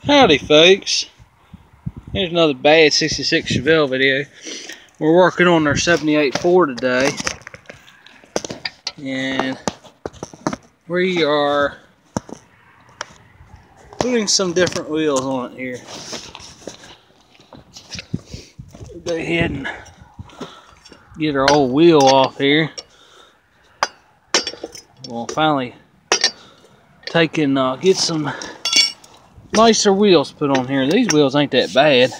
Howdy folks, here's another bad 66 Chevelle video. We're working on our 78 Ford today, and we are putting some different wheels on it here. We'll go ahead and get our old wheel off here. We'll finally take and get some nicer wheels put on here. These wheels ain't that bad.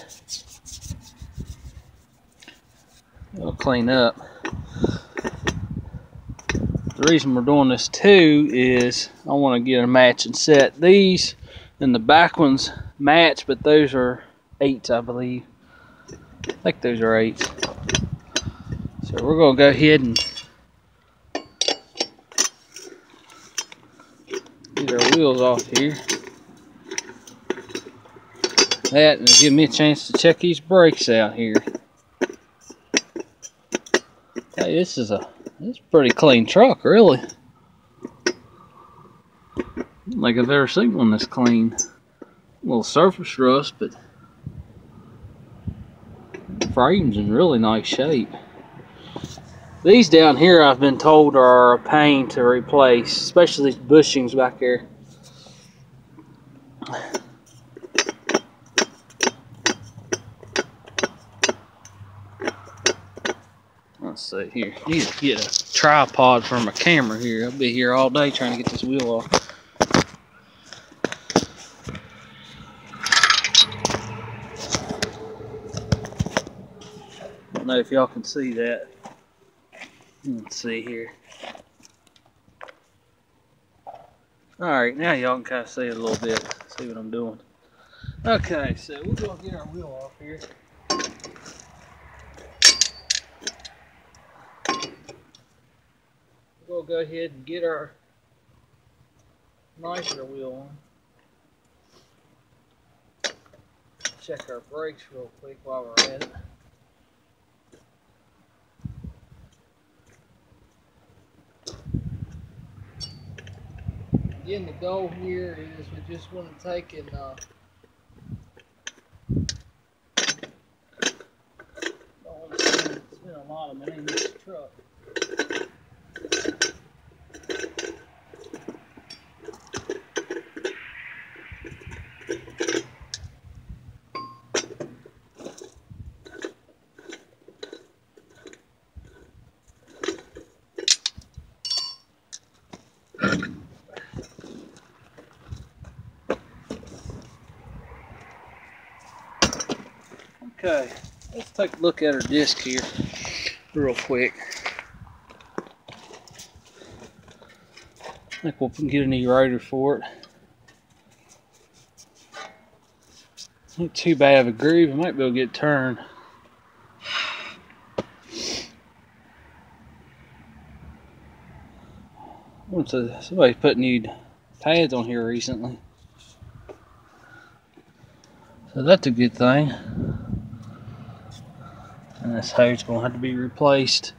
They'll clean up. The reason we're doing this too is I want to get a matching set. These and the back ones match, but those are 8s, I believe. I think those are 8s. So we're gonna go ahead and get our wheels off here. That and give me a chance to check these brakes out here. Hey, this is a pretty clean truck, really. Like I've ever seen one this clean. A little surface rust, but the frame's in really nice shape. These down here I've been told are a pain to replace, especially these bushings back there. Let's see here. I need to get a tripod for my camera here. I'll be here all day trying to get this wheel off. I don't know if y'all can see that. Let's see here. Alright, now y'all can kind of see it a little bit. See what I'm doing. Okay, so we're going to get our wheel off here. We'll go ahead and get our nicer wheel on. Check our brakes real quick while we're at it. Again, the goal here is we just want to take and don't want to spend a lot of money in this truck. Okay, let's take a look at our disc here real quick. I think we'll get a new rotor for it. Not too bad of a groove. I might be able to get it turned. Somebody put new pads on here recently, so that's a good thing. And this hose's gonna have to be replaced,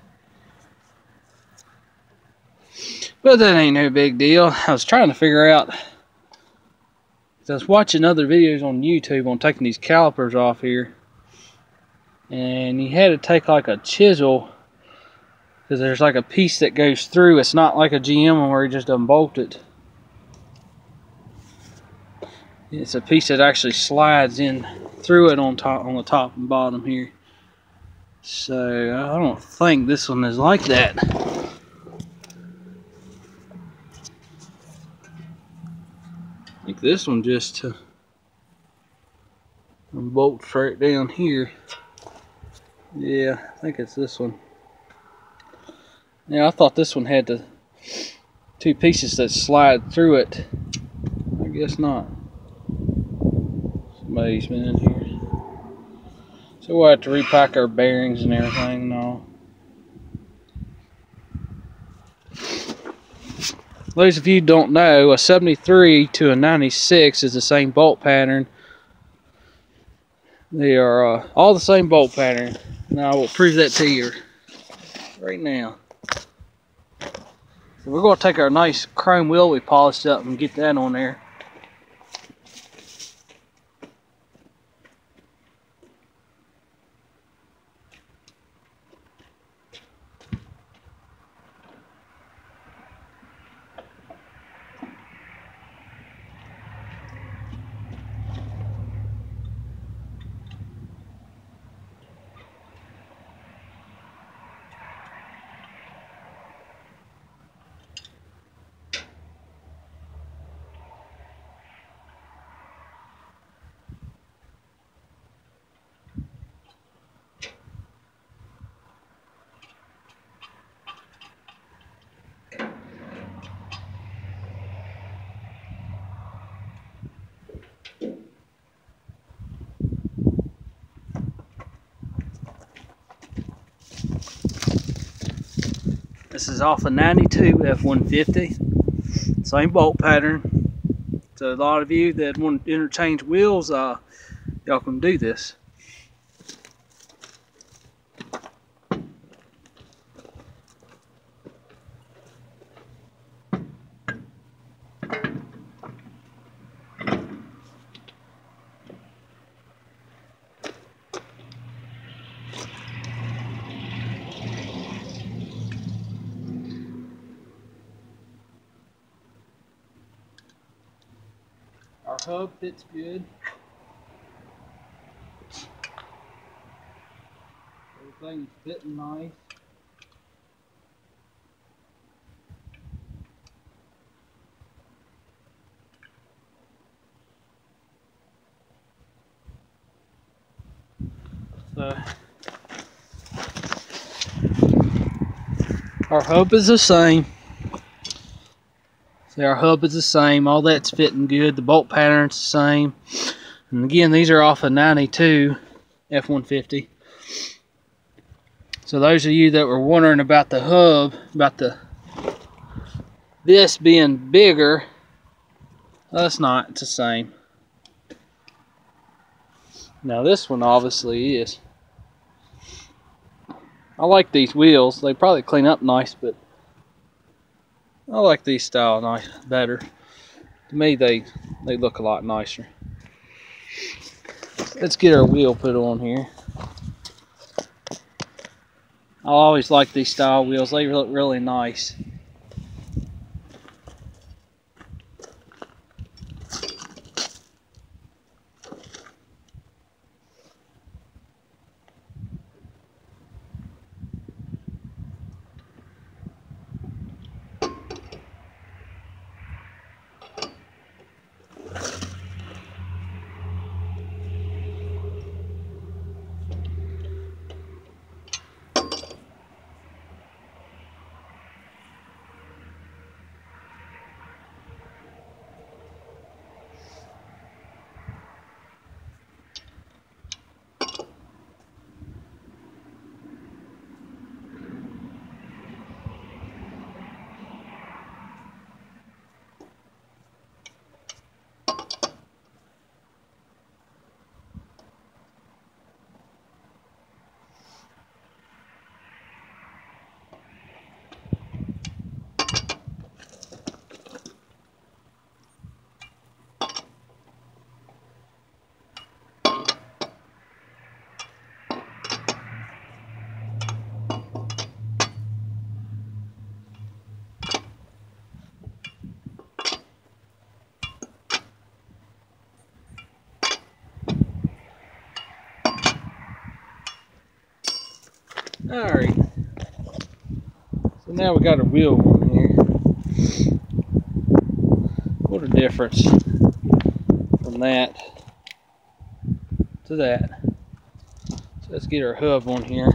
but that ain't no big deal. I was trying to figure out, I was watching other videos on YouTube on taking these calipers off here, and you had to take like a chisel, because there's like a piece that goes through. It's not like a GM one where you just unbolt it. It's a piece that actually slides in through it on the top and bottom here. So I don't think this one is like that. I think this one just bolts right down here. Yeah, I think it's this one. Now I thought this one had the two pieces that slide through it. I guess not. Somebody's been in here. So we'll have to repack our bearings and everything and all. Those of you who don't know, a 73 to a 96 is the same bolt pattern. They are all the same bolt pattern. Now I will prove that to you right now. So we're going to take our nice chrome wheel we polished up and get that on there. This is off a 92 F-150. Same bolt pattern. So a lot of you that want to interchange wheels, y'all can do this. Our hub fits good. Everything's fitting nice. So our hub is the same. See, our hub is the same. All that's fitting good. The bolt pattern's the same. And again, these are off a 92 F-150. So those of you that were wondering about the hub, about this being bigger, well, it's not. It's the same. Now this one obviously is. I like these wheels. They probably clean up nice, but I like these style nice better. To me, they look a lot nicer. Let's get our wheel put on here. I always like these style wheels. They look really nice. Alright, so now we got a wheel on here. What a difference from that to that. So let's get our hub on here,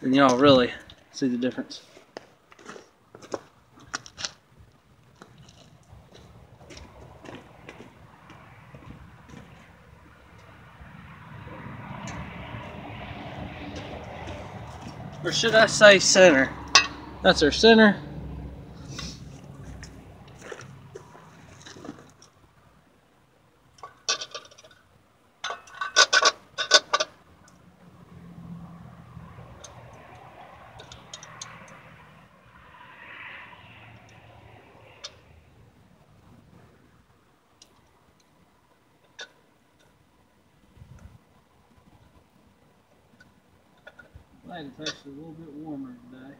and y'all really see the difference. Or should I say center? That's our center. It's actually a little bit warmer today.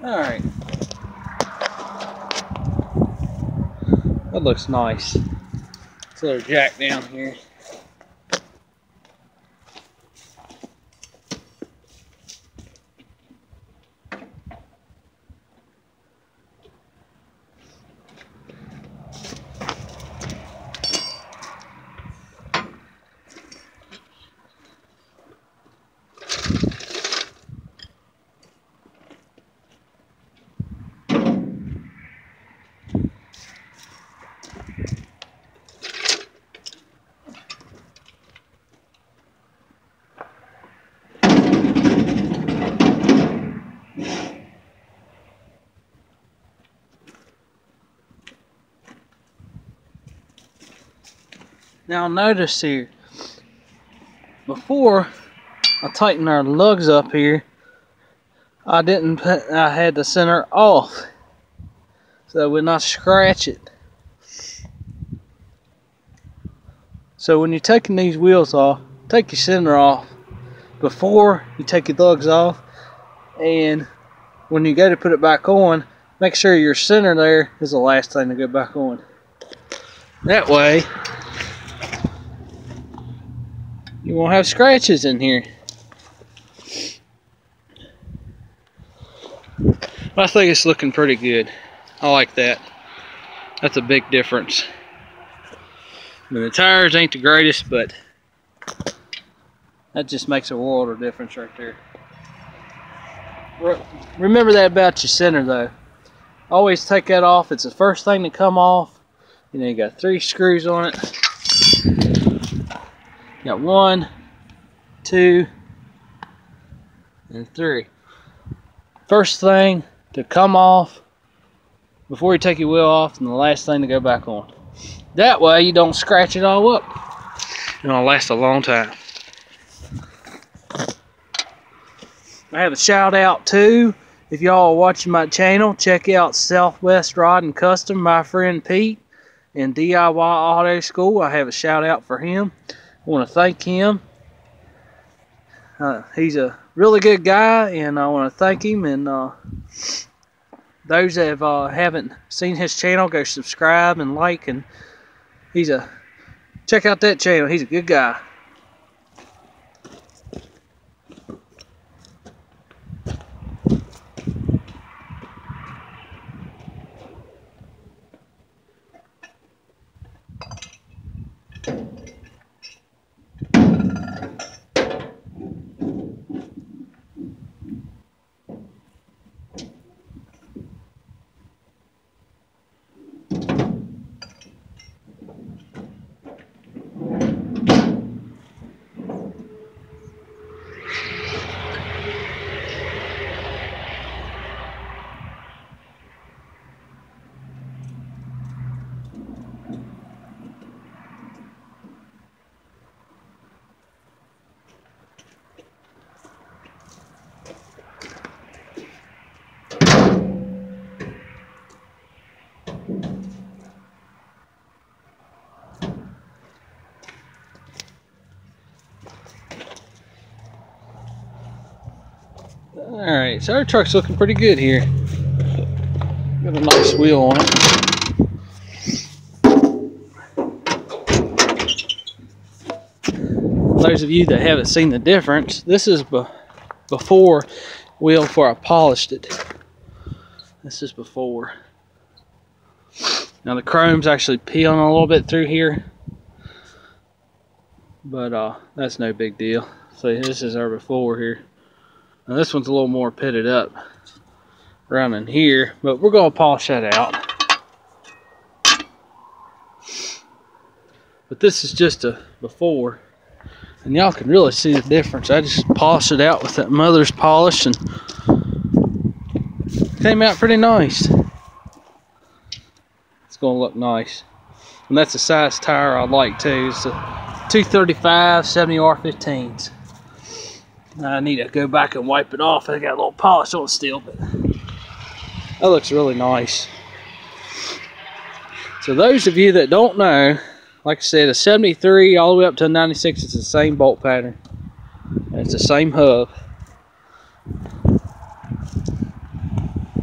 Alright. That looks nice. It's a little jack down here. Now notice here, before I tightened our lugs up here, I had the center off so I would not scratch it. So when you're taking these wheels off, take your center off before you take your lugs off, and when you go to put it back on, make sure your center there is the last thing to go back on. That way you won't have scratches in here. I think it's looking pretty good. I like that. That's a big difference. I mean, the tires ain't the greatest, but that just makes a world of difference right there. Remember that about your center though. Always take that off. It's the first thing to come off. You know, you got 3 screws on it. You got 1, 2, and 3. First thing to come off before you take your wheel off, and the last thing to go back on. That way you don't scratch it all up. It'll last a long time. I have a shout out too. If y'all are watching my channel, check out Southwest Rod and Custom, my friend Pete, in DIY Auto School. I have a shout out for him. I want to thank him. He's a really good guy, and I want to thank him. And those that haven't seen his channel, go subscribe and like. And check out that channel. He's a good guy. Alright, so our truck's looking pretty good here. Got a nice wheel on it. Those of you that haven't seen the difference, this is before wheel before I polished it. This is before. Now the chrome's actually peeling a little bit through here, but that's no big deal. So this is our before here. Now this one's a little more pitted up around in here, but we're going to polish that out. But this is just a before, and y'all can really see the difference. I just polished it out with that mother's polish, and it came out pretty nice. It's going to look nice. And that's the size tire I like too. It's a 235 70R15s. I need to go back and wipe it off. I got a little polish on it still, but that looks really nice. So those of you that don't know, like I said, a 73 all the way up to a 96, it's the same bolt pattern. And it's the same hub.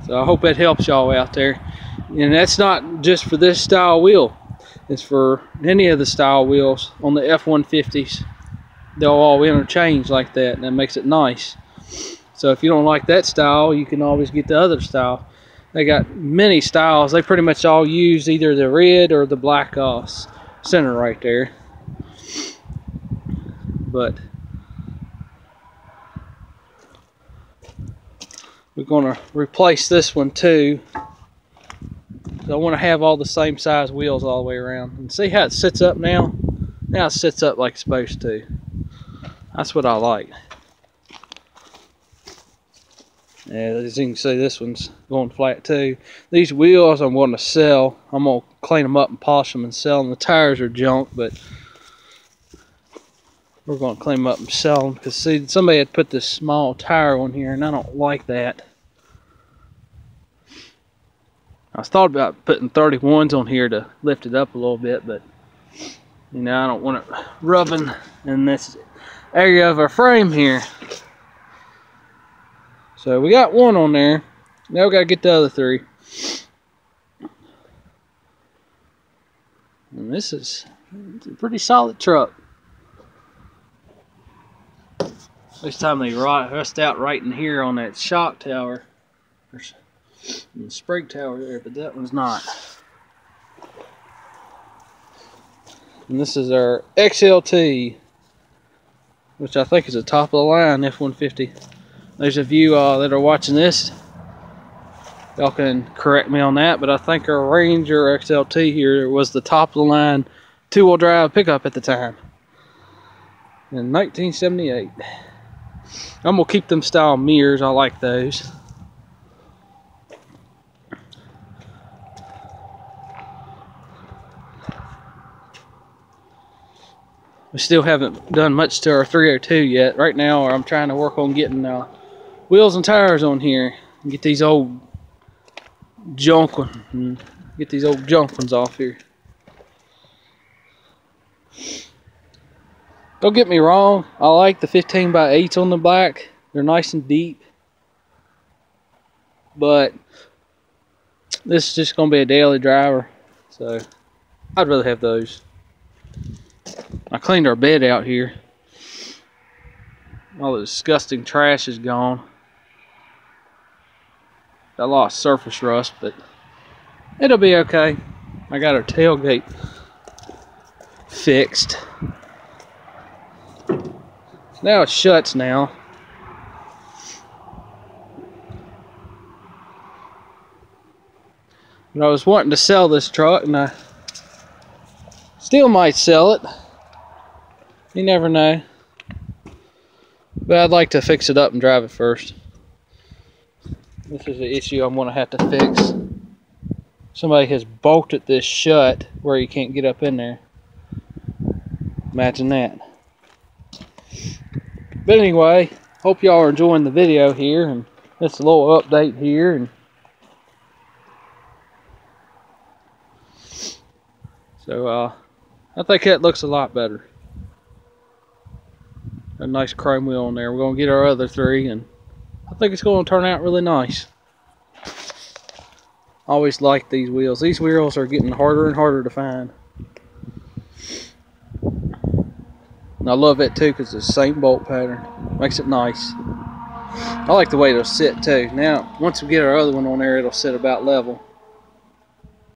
So I hope that helps y'all out there. And that's not just for this style wheel. It's for any of the style wheels on the F-150s. They'll all interchange like that, and that makes it nice. So if you don't like that style, you can always get the other style. They got many styles. They pretty much all use either the red or the black center right there. But we're going to replace this one too. So I want to have all the same size wheels all the way around. And see how it sits up now? Now it sits up like it's supposed to. That's what I like. Yeah, as you can see, this one's going flat too. These wheels I'm going to sell. I'm going to clean them up and polish them and sell them. The tires are junk, but we're going to clean them up and sell them. Because see, somebody had put this small tire on here, and I don't like that. I was thought about putting 31s on here to lift it up a little bit, but you know, I don't want it rubbing in this area of our frame here. So we got one on there. Now we got to get the other three. And it's a pretty solid truck. This time they rust out right in here on that shock tower. There's the spring tower there, but that one's not. And this is our XLT, which I think is the top of the line F-150. There's a few that are watching this. Y'all can correct me on that, but I think our Ranger XLT here was the top of the line two-wheel drive pickup at the time in 1978. I'm gonna keep them style mirrors. I like those. We still haven't done much to our 302 yet. Right now I'm trying to work on getting wheels and tires on here and get these old junk ones off here. Don't get me wrong, I like the 15x8s on the back. They're nice and deep, but this is just gonna be a daily driver, so I'd rather have those. I cleaned our bed out here. All the disgusting trash is gone. Got a lot of surface rust, but it'll be okay. I got our tailgate fixed. Now it shuts now. But I was wanting to sell this truck, and I still might sell it. You never know. But I'd like to fix it up and drive it first. This is the issue I'm going to have to fix. Somebody has bolted this shut where you can't get up in there. Imagine that. But anyway, hope y'all are enjoying the video here, and just a little update here. And so I think that looks a lot better. A nice chrome wheel on there. We're going to get our other three, and I think it's going to turn out really nice. I always like these wheels. These wheels are getting harder and harder to find. And I love it too because it's the same bolt pattern. Makes it nice. I like the way it'll sit too. Now, once we get our other one on there, it'll sit about level.